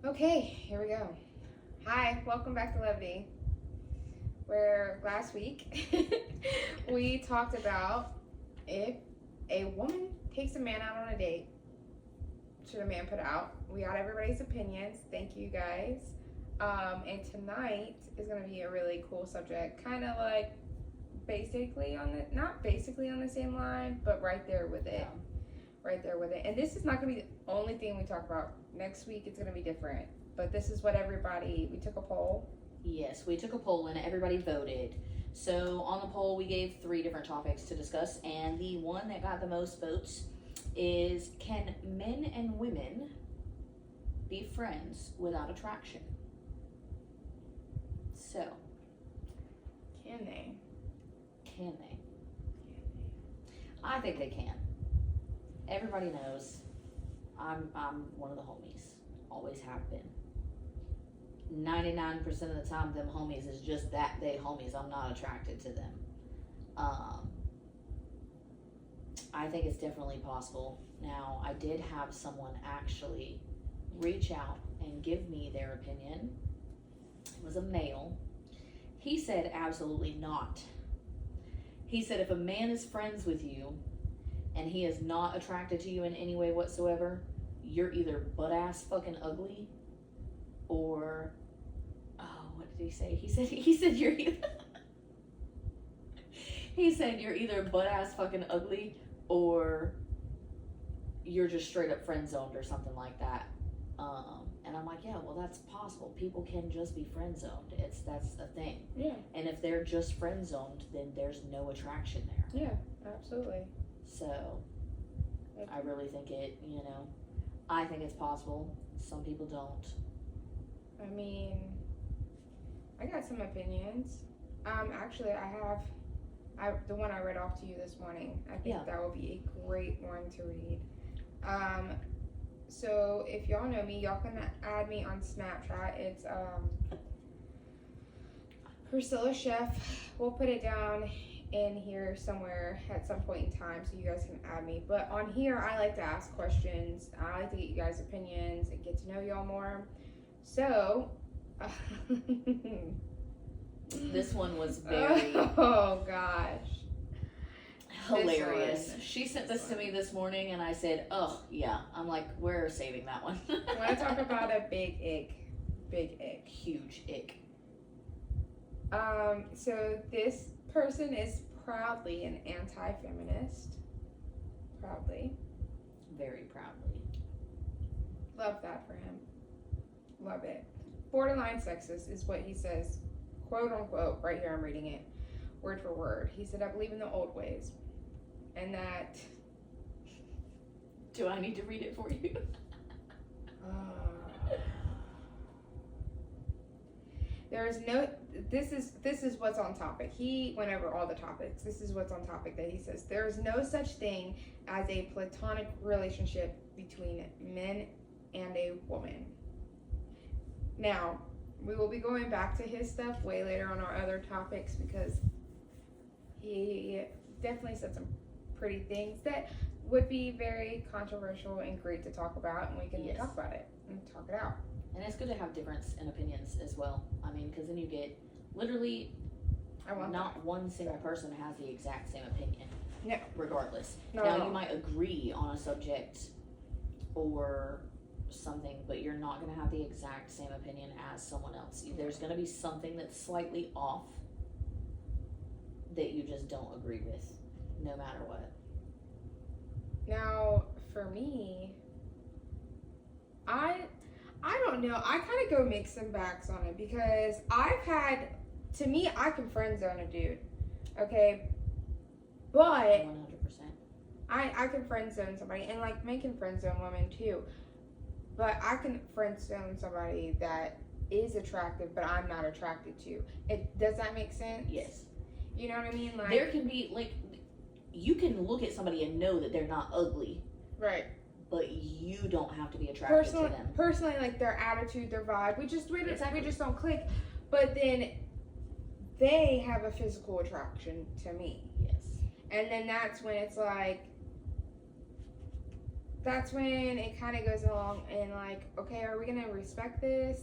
Okay, here we go. Hi, welcome back to Levity. Where last week we talked about if a woman takes a man out on a date, should a man put out? We got everybody's opinions. Thank you guys. And tonight is going to be a really cool subject, kind of like not basically on the same line, but right there with it. Right there with it. And this is not going to be the only thing we talk about. Next week it's going to be different. But this is what we took a poll. Yes, we took a poll and everybody voted. So on the poll, we gave 3 different topics to discuss, and the one that got the most votes is, can men and women be friends without attraction? So, Can they? can they? I think they can. Everybody knows I'm one of the homies. Always have been. 99% of the time, them homies is just that they homies. I'm not attracted to them. I think it's definitely possible. Now, I did have someone actually reach out and give me their opinion. It was a male. He said absolutely not. He said if a man is friends with you and he is not attracted to you in any way whatsoever, you're either butt-ass fucking ugly or, what did he say? He said you're either he said you're either butt-ass fucking ugly or you're just straight up friend zoned or something like that. And I'm like, yeah, well, that's possible. People can just be friend zoned. That's a thing. Yeah. And if they're just friend zoned, then there's no attraction there. Yeah, absolutely. So I really think I think it's possible. Some people don't. I mean, I got some opinions. Actually, the one I read off to you this morning. I think that will be a great one to read. So if y'all know me, y'all can add me on Snapchat. It's Priscilla Chef. We'll put it down in here somewhere at some point in time so you guys can add me. But on here, I like to ask questions. I like to get you guys' opinions and get to know y'all more. So this one was very oh gosh, hilarious. She sent this to me this morning and I said, oh yeah. I'm like, we're saving that one. I want to talk about a big ick. Huge ick. So this person is proudly an anti-feminist. Proudly. Very proudly. Love that for him. Love it. Borderline sexist is what he says, quote unquote, right here I'm reading it, word for word. He said, I believe in the old ways. And that... Do I need to read it for you? There is no... This is what's on topic. He went over all the topics. This is what's on topic that he says. There is no such thing as a platonic relationship between men and a woman. Now, we will be going back to his stuff way later on our other topics because he definitely said some pretty things that would be very controversial and great to talk about, and we can talk about it and talk it out. And it's good to have difference in opinions as well. I mean, because then you get literally one single person has the exact same opinion. No. Regardless. No, now, you might agree on a subject or something, but you're not going to have the exact same opinion as someone else. There's going to be something that's slightly off that you just don't agree with, no matter what. Now, for me, I don't know. I kind of go mix and backs on it because to me, I can friend zone a dude, okay? But 100%. I can friend zone somebody, and like men can friend zone women too. But I can friend zone somebody that is attractive, but I'm not attracted to. Does that make sense? Yes. You know what I mean? Like, there can be, like, you can look at somebody and know that they're not ugly. Right. But you don't have to be attracted to them. Personally, like their attitude, their vibe, we just don't click. But then they have a physical attraction to me. Yes. And then that's when it's like, that's when it kind of goes along and like, okay, are we gonna respect this?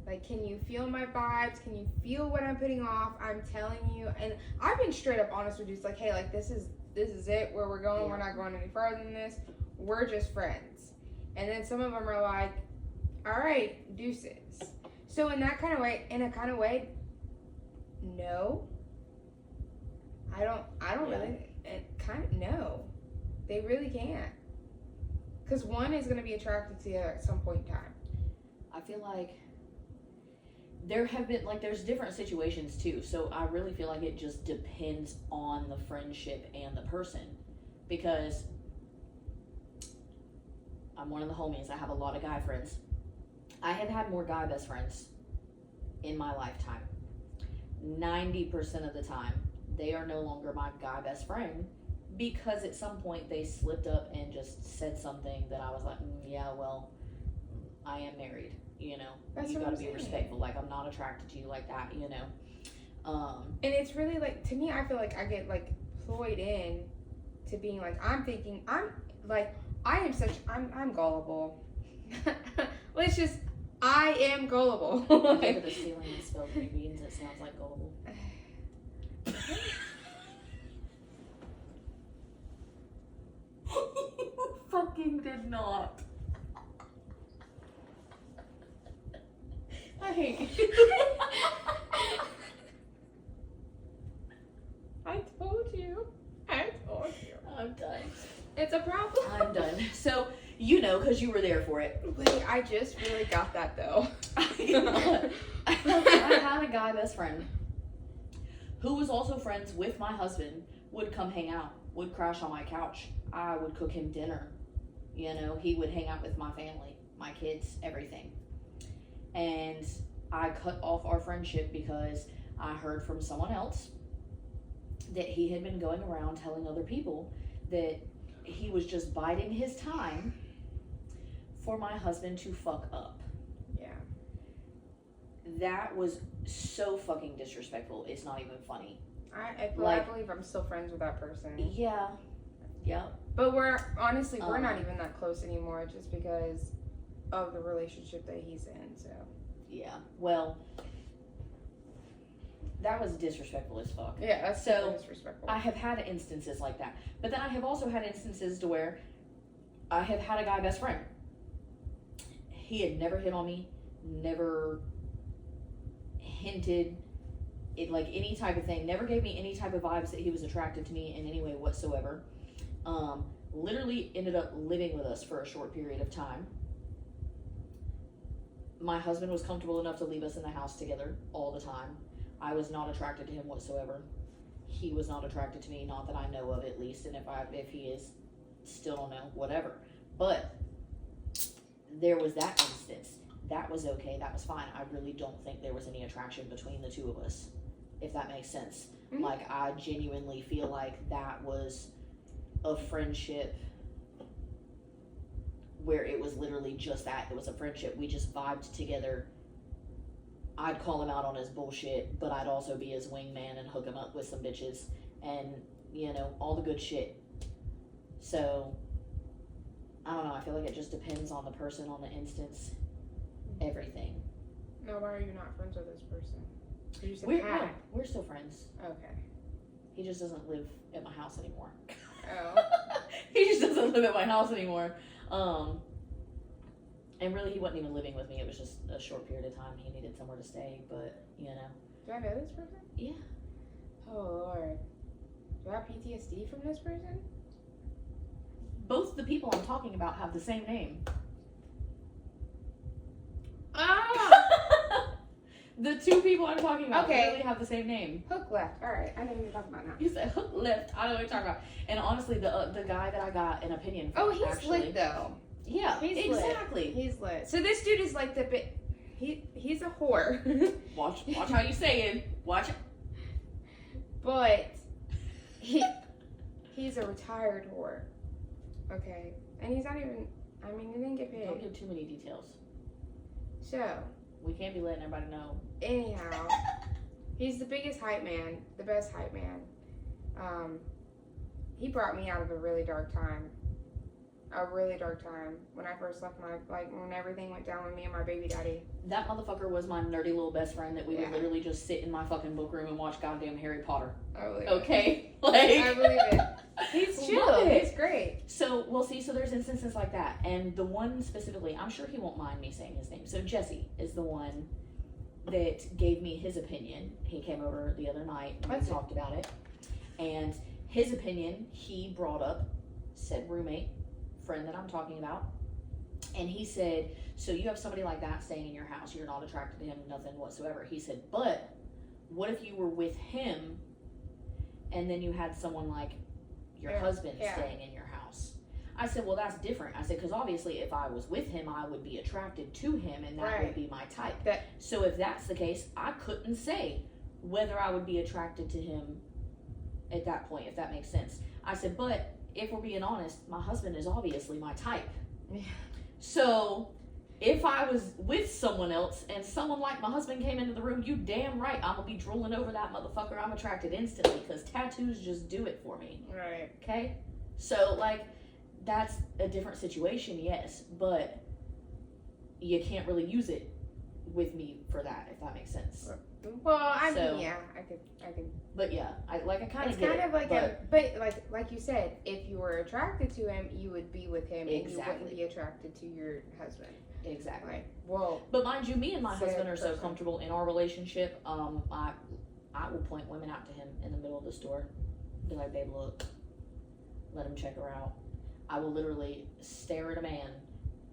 Like, can you feel my vibes? Can you feel what I'm putting off? I'm telling you, and I've been straight up honest with you. It's like, hey, like this is it. Where we're going, we're not going any further than this. We're just friends. And then some of them are like, all right, deuces. So in a kind of way, no. I don't really. No. They really can't. Because one is going to be attracted to the other at some point in time. I feel like there have been, like, there's different situations too. So I really feel like it just depends on the friendship and the person. Because I'm one of the homies. I have a lot of guy friends. I have had more guy best friends in my lifetime. 90% of the time, they are no longer my guy best friend because at some point they slipped up and just said something that I was like, yeah, well, I am married, you know. That's you what gotta I'm be saying. respectful. Like, I'm not attracted to you like that, you know. And it's really like, to me, I feel like I get like ployed in to being like, I'm gullible. I am gullible. Look at the ceiling and spelled three beans. It sounds like gullible. Fucking did not. I hate you. I told you. I'm done. It's a problem. I'm done. So, you know, because you were there for it. Wait, I just really got that though. I had a guy best friend who was also friends with my husband, would come hang out, would crash on my couch. I would cook him dinner. You know, he would hang out with my family, my kids, everything. And I cut off our friendship because I heard from someone else that he had been going around telling other people that he was just biding his time for my husband to fuck up. Yeah. That was so fucking disrespectful. It's not even funny. I believe I'm still friends with that person. Yeah. Yep. But we're not even that close anymore just because of the relationship that he's in, so. Yeah. Well, that was disrespectful as fuck. Yeah, that's so disrespectful. I have had instances like that. But then I have also had instances to where I have had a guy best friend. He had never hit on me, never hinted it, like any type of thing, never gave me any type of vibes that he was attracted to me in any way whatsoever. Literally ended up living with us for a short period of time. My husband was comfortable enough to leave us in the house together all the time. I was not attracted to him whatsoever. He was not attracted to me, not that I know of at least, and if he is, still don't know, whatever. But there was that instance. That was okay, that was fine. I really don't think there was any attraction between the two of us, if that makes sense. Mm-hmm. Like, I genuinely feel like that was a friendship where it was literally just that. It was a friendship. We just vibed together. I'd call him out on his bullshit, but I'd also be his wingman and hook him up with some bitches and, you know, all the good shit. So, I don't know. I feel like it just depends on the person, on the instance, everything. No, why are you not friends with this person? You said We're still friends. Okay. He just doesn't live at my house anymore. Oh. He just doesn't live at my house anymore. And really, he wasn't even living with me. It was just a short period of time. He needed somewhere to stay, but, you know. Do I know this person? Yeah. Oh, Lord. Do I have PTSD from this person? Both the people I'm talking about have the same name. Ah! The two people I'm talking about Okay. really have the same name. Hook left. All right. I know what you're talking about now. You said hook left. I know what you're talking about. And honestly, the guy that I got an opinion from, Oh, he's actually, lit, though. Yeah, He's exactly. Lit. He's lit. So this dude is like he's a whore. Watch how you say it. Watch it. But he's a retired whore. Okay. And he's not even, I mean, he didn't get paid. Don't give too many details. So, We can't be letting everybody know. anyhow, he's the biggest hype man, the best hype man. He brought me out of a really dark time. a really dark time when I first left when everything went down with me and my baby daddy. That motherfucker was my nerdy little best friend that we would literally just sit in my fucking book room and watch goddamn Harry Potter. I believe Okay? it. I believe it. He's chill. Love it. He's great. So, we'll see. So, there's instances like that. And the one specifically, I'm sure he won't mind me saying his name. So, Jesse is the one that gave me his opinion. He came over the other night and we talked about it. And his opinion, he brought up said roommate, friend that I'm talking about. And he said, so you have somebody like that staying in your house. You're not attracted to him, nothing whatsoever. He said, but what if you were with him and then you had someone like your husband staying in your house? I said, well, that's different. I said, because obviously if I was with him, I would be attracted to him and that would be my type. So if that's the case, I couldn't say whether I would be attracted to him at that point, if that makes sense. I said, but if we're being honest, my husband is obviously my type. Yeah. So if I was with someone else and someone like my husband came into the room, you damn right I'm gonna be drooling over that motherfucker. I'm attracted instantly because tattoos just do it for me. Right. Okay? So, like, that's a different situation, yes, but you can't really use it with me for that, if that makes sense. Well, I mean, yeah, I could. But yeah, I kind of get it. It's kind of like but like you said, if you were attracted to him, you would be with him, and you wouldn't be attracted to your husband. Exactly. Like, whoa. But mind you, me and my husband are so comfortable in our relationship. I will point women out to him in the middle of the store, be like, babe, look, let him check her out. I will literally stare at a man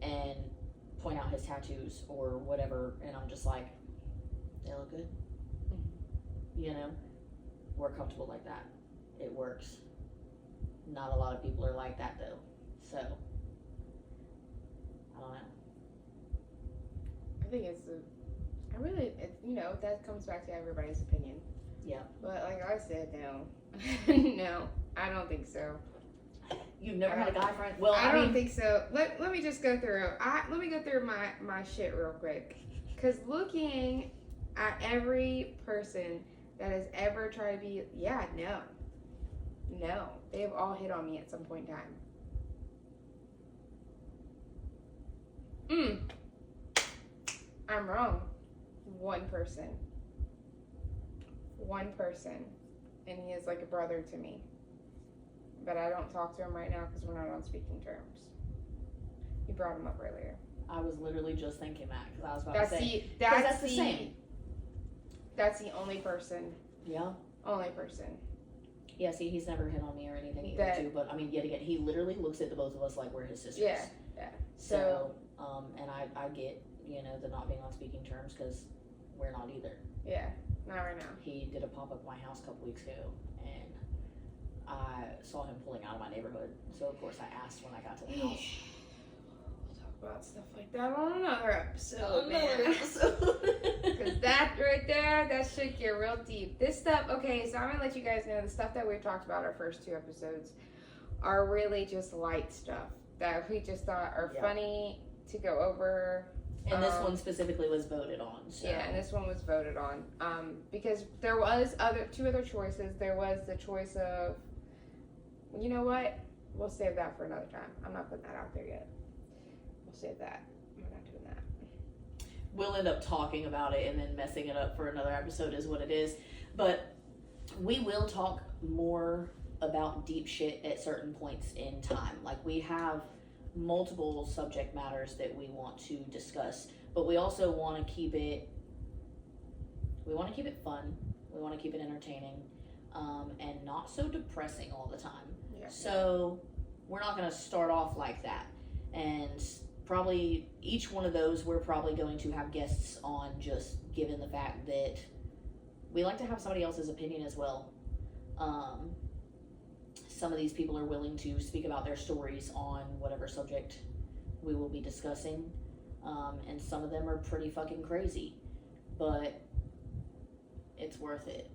and point out his tattoos or whatever, and I'm just like, they look good. You know, we're comfortable like that. It works. Not a lot of people are like that though. So, I don't know. I think that comes back to everybody's opinion. Yeah. But like I said, no. No, I don't think so. You've never had a guy friend? Well, I don't think so. Let me just go through. Let me go through my shit real quick. Because looking at every person that has ever tried to be, no, they've all hit on me at some point in time. I'm wrong. One person, and he is like a brother to me. But I don't talk to him right now because we're not on speaking terms. You brought him up earlier. I was literally just thinking that because I was about to say that's the same. That's the only person. Yeah. Only person. Yeah, see, he's never hit on me or anything either, too. But, I mean, yet again, he literally looks at the both of us like we're his sisters. Yeah. So and I get, the not being on speaking terms because we're not either. Yeah, not right now. He did a pop-up at my house a couple weeks ago, and I saw him pulling out of my neighborhood. So, of course, I asked when I got to the house. We'll talk about stuff like that on another episode, Because that right there, that should get real deep. This stuff, okay, so I'm going to let you guys know the stuff that we've talked about our first 2 episodes are really just light stuff that we just thought are funny to go over. And this one specifically was voted on. So. Yeah, and this one was voted on. Because there was 2 other choices. There was the choice of, you know what? We'll save that for another time. I'm not putting that out there yet. We'll save that. We're not doing that. We'll end up talking about it and then messing it up for another episode is what it is. But we will talk more about deep shit at certain points in time. Like, we have multiple subject matters that we want to discuss, but we also want to keep it fun. We want to keep it entertaining, and not so depressing all the time. Yeah. So we're not going to start off like that. And probably each one of those, we're probably going to have guests on, just given the fact that we like to have somebody else's opinion as well. Some of these people are willing to speak about their stories on whatever subject we will be discussing. And some of them are pretty fucking crazy, but it's worth it.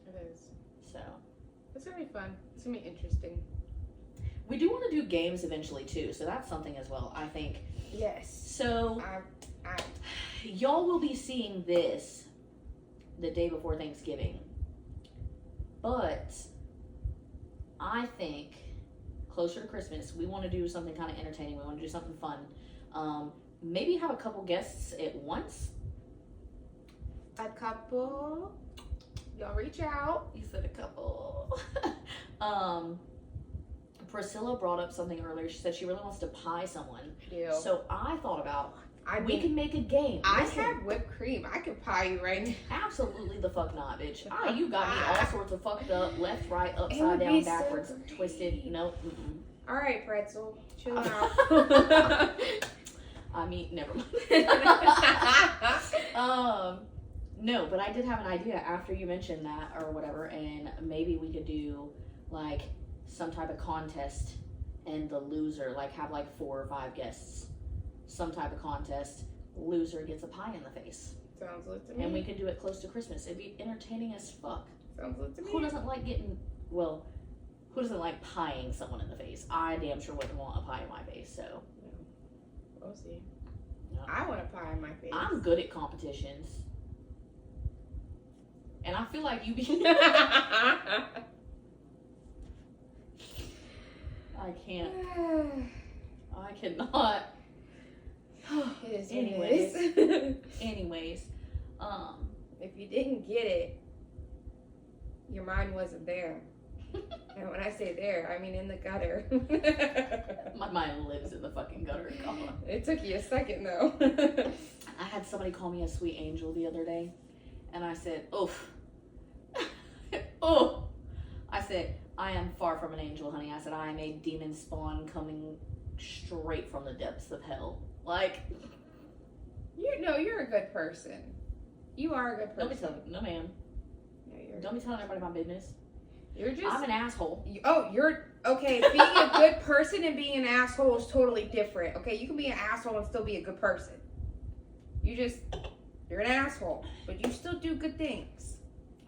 It is. So it's gonna be fun. It's gonna be interesting. We do want to do games eventually too, so that's something as well, I think. Yes. So y'all will be seeing this the day before Thanksgiving, but I think closer to Christmas, we want to do something kind of entertaining. We want to do something fun. Maybe have a couple guests at once. A couple. Y'all reach out. You said a couple. Priscilla brought up something earlier. She said she really wants to pie someone. Deal. So I thought about, I we mean, can make a game. I Listen, have whipped cream. I could pie you right now. absolutely the fuck not, bitch. You got me all sorts of fucked up, left, right, It would upside be down, so backwards, great. twisted. Nope. Mm-mm. All right, pretzel. Chill out. I mean, never mind. No, but I did have an idea after you mentioned that or whatever, and maybe we could do like some type of contest, and the loser like have like 4 or 5 guests, some type of contest. Loser gets a pie in the face, Sounds lit to me. and we could do it close to Christmas. It'd be entertaining as fuck. Sounds lit to me. Who doesn't like getting who doesn't like pieing someone in the face? I damn sure wouldn't want a pie in my face, so We'll see. Yeah. I want a pie in my face. I'm good at competitions. And I feel like you be I can't. I cannot. It is Anyways. what it is. Anyways, If you didn't get it, your mind wasn't there. And when I say there, I mean in the gutter. my mind lives in the fucking gutter. Come on. It took you a second though. I had somebody call me a sweet angel the other day, and I said, oof. Oh. I said, I am far from an angel, honey. I said, I am a demon spawn coming straight from the depths of hell. Like, you're a good person. You are a good person. don't be telling, no ma'am. No, you're, Don't be telling everybody my business. you're just. I'm an asshole. You're okay. Being a good person and being an asshole is totally different. Okay, you can be an asshole and still be a good person. You're an asshole, but you still do good things.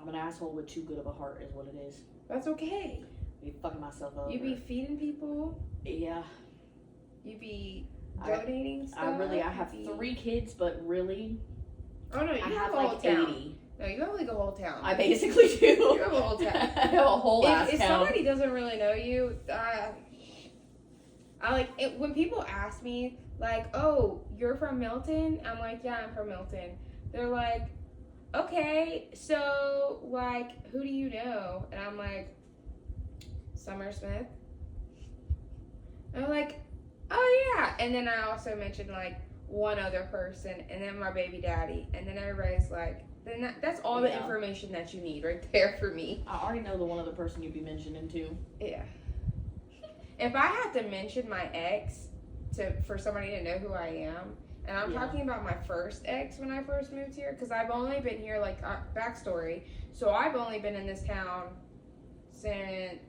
I'm an asshole with too good of a heart, is what it is. That's okay. Be fucking myself over. You be feeding people. Yeah. You be I- donating stuff. I have you be- 3 kids, but really, Oh no, you I have have a whole like town. 80. No, you have like a whole town. I basically do. You have a whole town. I have a whole ass if town. somebody doesn't really know you, I like it when people ask me like, "Oh, you're from Milton?" I'm like, "Yeah, I'm from Milton." They're like, "Okay, so like, who do you know?" And I'm like, "Summer Smith." And I'm like, "Oh yeah," and then I also mentioned like one other person, and then my baby daddy, and then everybody's like, then that's all the Yeah. information that you need right there for me. I already know the one other person you'd be mentioning too. Yeah. If I had to mention my ex for somebody to know who I am, and I'm Yeah. talking about my first ex when I first moved here, because I've only been here, like, backstory. So I've only been in this town since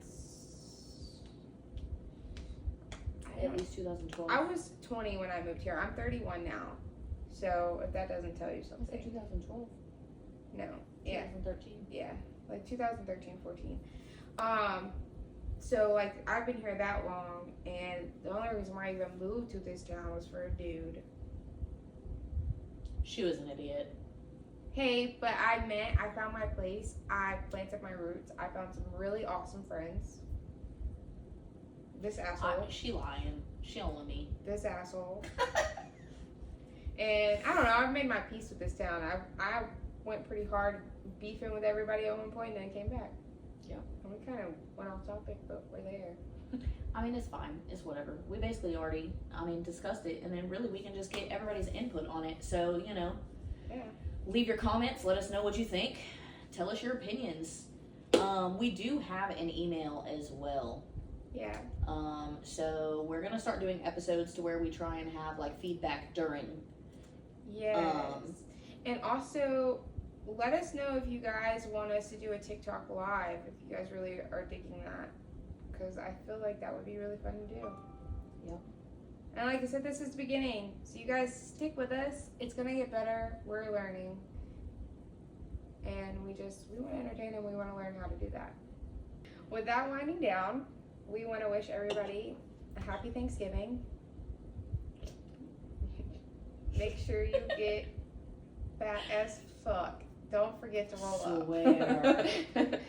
At least 2012. I was 20 when I moved here. I'm 31 now. So if that doesn't tell you I said something. 2012. No. Yeah. 2013. Yeah, like 2013, 14. So like I've been here that long, and the only reason why I even moved to this town was for a dude. She was an idiot. Hey, but I found my place. I planted my roots. I found some really awesome friends. This asshole. She lying. She don't love me. This asshole. And I don't know. I've made my peace with this town. I went pretty hard beefing with everybody at one point, and then came back. Yeah. And we kind of went off topic, but we're there. I mean, it's fine. It's whatever. We basically already, discussed it, and then really we can just get everybody's input on it. So, Yeah. leave your comments. Let us know what you think. Tell us your opinions. We do have an email as well. Yeah. So we're gonna start doing episodes to where we try and have like feedback during. Yes. And also, let us know if you guys want us to do a TikTok live, if you guys really are digging that. Because I feel like that would be really fun to do. Yep. And like I said, this is the beginning. So you guys stick with us. It's going to get better. We're learning. And we want to entertain and we want to learn how to do that. With that winding down, we want to wish everybody a happy Thanksgiving. Make sure you get fat as fuck Don't forget to roll up. Swear.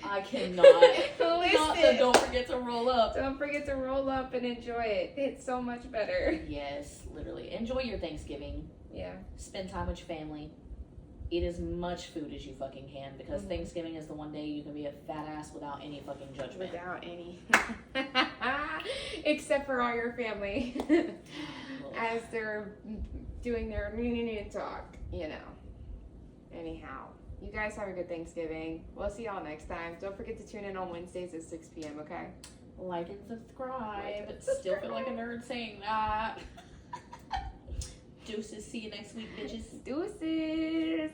I cannot. Listen. Not the don't forget to roll up. Don't forget to roll up and enjoy it. It's so much better. Yes, literally. Enjoy your Thanksgiving. Yeah. Spend time with your family. Eat as much food as you fucking can, because Thanksgiving is the one day you can be a fat ass without any fucking judgment. Without any. Except for all your family. As they're doing their talk, you know. Anyhow, you guys have a good Thanksgiving. We'll see y'all next time. Don't forget to tune in on Wednesdays at 6 p.m., okay? Like and subscribe. Still feel like a nerd saying that. Deuces. See you next week, bitches. Deuces.